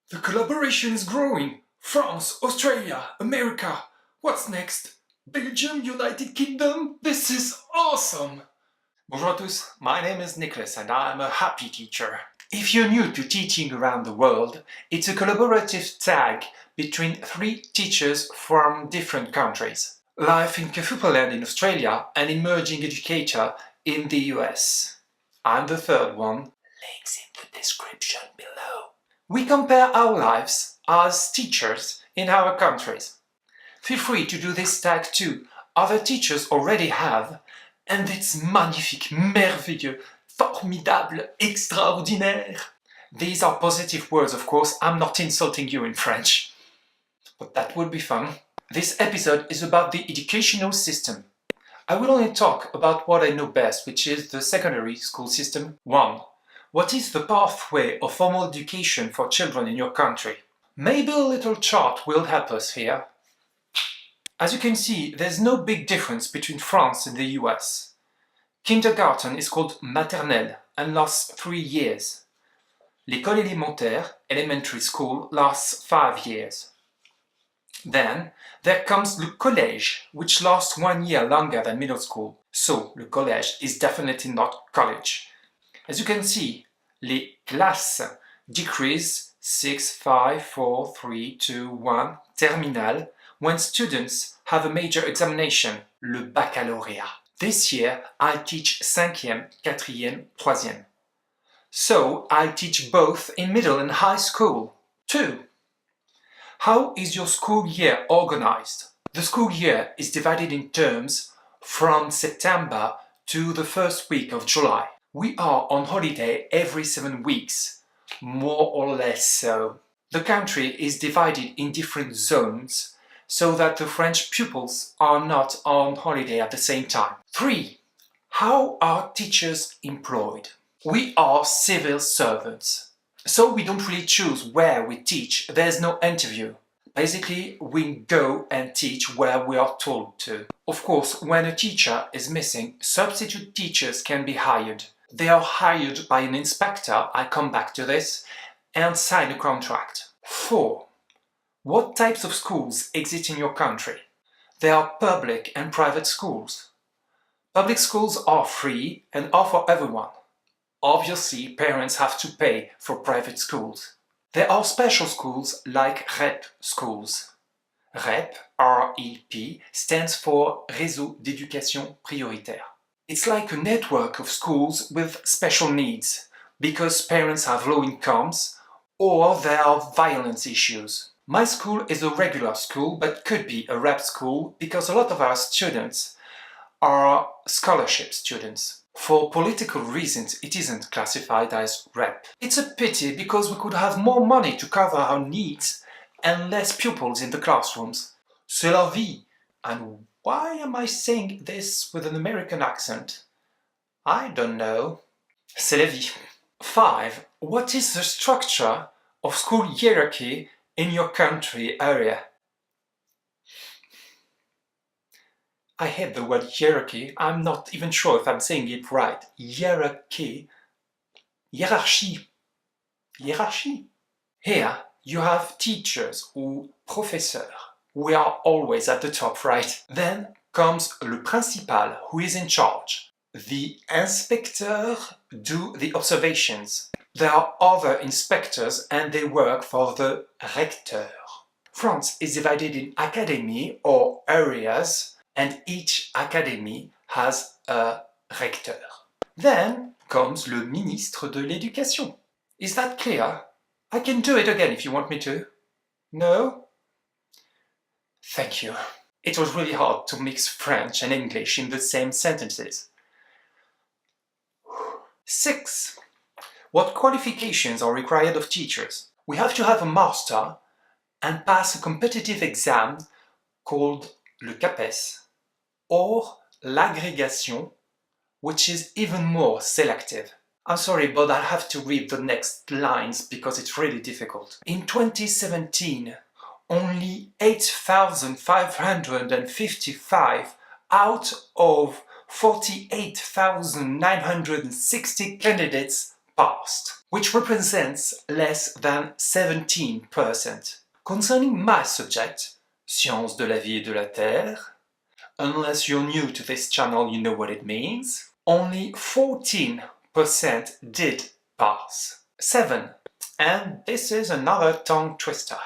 The collaboration is growing. France, Australia, America. What's next? Belgium, United Kingdom? This is awesome! Bonjour à tous, my name is Nicholas and I'm a happy teacher. If you're new to teaching around the world, it's a collaborative tag between 3 teachers from different countries. Life in Kafupaland in Australia and emerging educator in the US. I'm the third one. Links in the description below. We compare our lives as teachers in our countries. Feel free to do this tag too. Other teachers already have, and it's magnifique, merveilleux, formidable, extraordinaire. These are positive words, of course. I'm not insulting you in French. But that would be fun. This episode is about the educational system. I will only talk about what I know best, which is the secondary school system. 1. What is the pathway of formal education for children in your country? Maybe a little chart will help us here. As you can see, there's no big difference between France and the US. Kindergarten is called maternelle and lasts 3 years. L'école élémentaire, elementary school, lasts 5 years. Then there comes le collège, which lasts 1 year longer than middle school. So, le collège is definitely not college. As you can see, les classes decrease 6, 5, 4, 3, 2, 1, terminale, when students have a major examination, le baccalauréat. This year, I teach 5e, 4e, 3e. So, I teach both in middle and high school. 2. How is your school year organized? The school year is divided in terms from September to the first week of July. We are on holiday every 7 weeks, more or less so. The country is divided in different zones so that the French pupils are not on holiday at the same time. 3. How are teachers employed? We are civil servants. So we don't really choose where we teach, there's no interview. Basically, we go and teach where we are told to. Of course, when a teacher is missing, substitute teachers can be hired. They are hired by an inspector, I come back to this, and sign a contract. 4. What types of schools exist in your country? There are public and private schools. Public schools are free and are for everyone. Obviously, parents have to pay for private schools. There are special schools like REP schools. REP, R-E-P, stands for Réseau d'éducation prioritaire. It's like a network of schools with special needs, because parents have low incomes or there are violence issues. My school is a regular school, but could be a REP school because a lot of our students are scholarship students. For political reasons, it isn't classified as REP. It's a pity because we could have more money to cover our needs and less pupils in the classrooms. C'est la vie. And why am I saying this with an American accent? I don't know. C'est la vie. 5. What is the structure of school hierarchy in your country area? I hate the word hierarchy. I'm not even sure if I'm saying it right. Hierarchy. Hiérarchie. Hiérarchie. Here you have teachers or professeurs. We are always at the top, right? Then comes le principal, who is in charge. The inspector do the observations. There are other inspectors and they work for the recteur. France is divided in academy or areas, and each academy has a recteur. Then comes le ministre de l'Éducation. Is that clear? I can do it again if you want me to. No? Thank you. It was really hard to mix French and English in the same sentences. 6. What qualifications are required of teachers? We have to have a master and pass a competitive exam called le CAPES or l'agrégation, which is even more selective. I'm sorry, but I have to read the next lines because it's really difficult. In 2017, only 8,555 out of 48,960 candidates passed. which represents less than 17%. Concerning my subject, Sciences de la vie et de la terre, unless you're new to this channel, you know what it means, only 14% did pass. 7. And this is another tongue twister.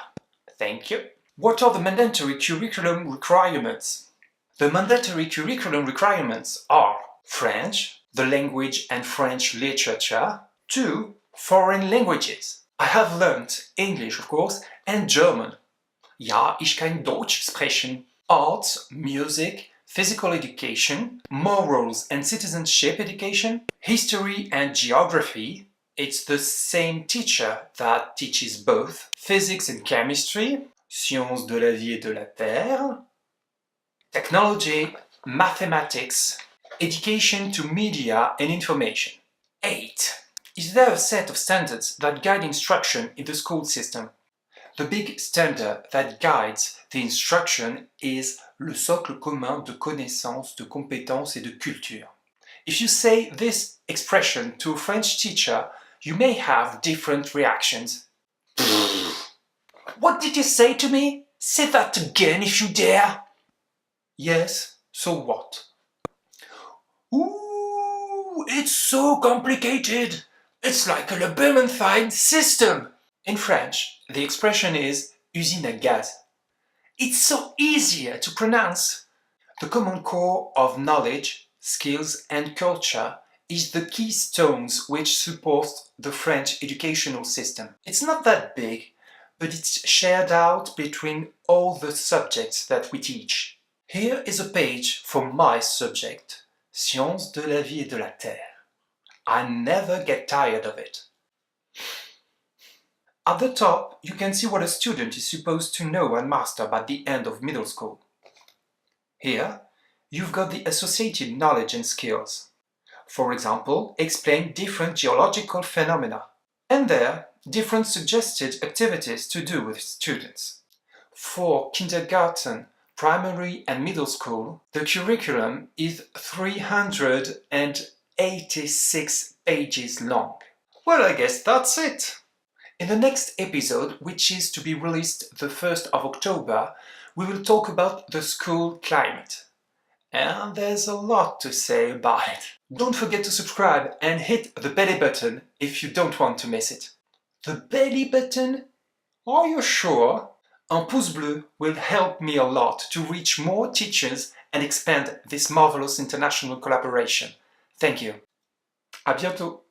Thank you. What are the mandatory curriculum requirements? The mandatory curriculum requirements are French, the language and French literature, 2 foreign languages. I have learned English, of course, and German. Ja, ich kann Deutsch sprechen. Arts, music, physical education, morals and citizenship education, history and geography. It's the same teacher that teaches both physics and chemistry, Sciences de la vie et de la terre, technology, mathematics, education to media and information. 8. Is there a set of standards that guide instruction in the school system? The big standard that guides the instruction is le socle commun de connaissances, de compétences et de culture. If you say this expression to a French teacher, you may have different reactions. What did you say to me? Say that again if you dare. Yes, so what? Ooh, it's so complicated. It's like a labyrinthine system. In French, the expression is usine à gaz. It's so easier to pronounce. The common core of knowledge, skills and culture is the keystones which support the French educational system. It's not that big, but it's shared out between all the subjects that we teach. Here is a page for my subject, Sciences de la vie et de la terre. I never get tired of it. At the top, you can see what a student is supposed to know and master by the end of middle school. Here, you've got the associated knowledge and skills. For example, explain different geological phenomena. And there, different suggested activities to do with students. For kindergarten, primary and middle school, the curriculum is 386 pages long. Well, I guess that's it. In the next episode, which is to be released the 1st of October, we will talk about the school climate. And there's a lot to say about it. Don't forget to subscribe and hit the belly button if you don't want to miss it. The belly button? Are you sure? Un pouce bleu will help me a lot to reach more teachers and expand this marvelous international collaboration. Thank you. À bientôt.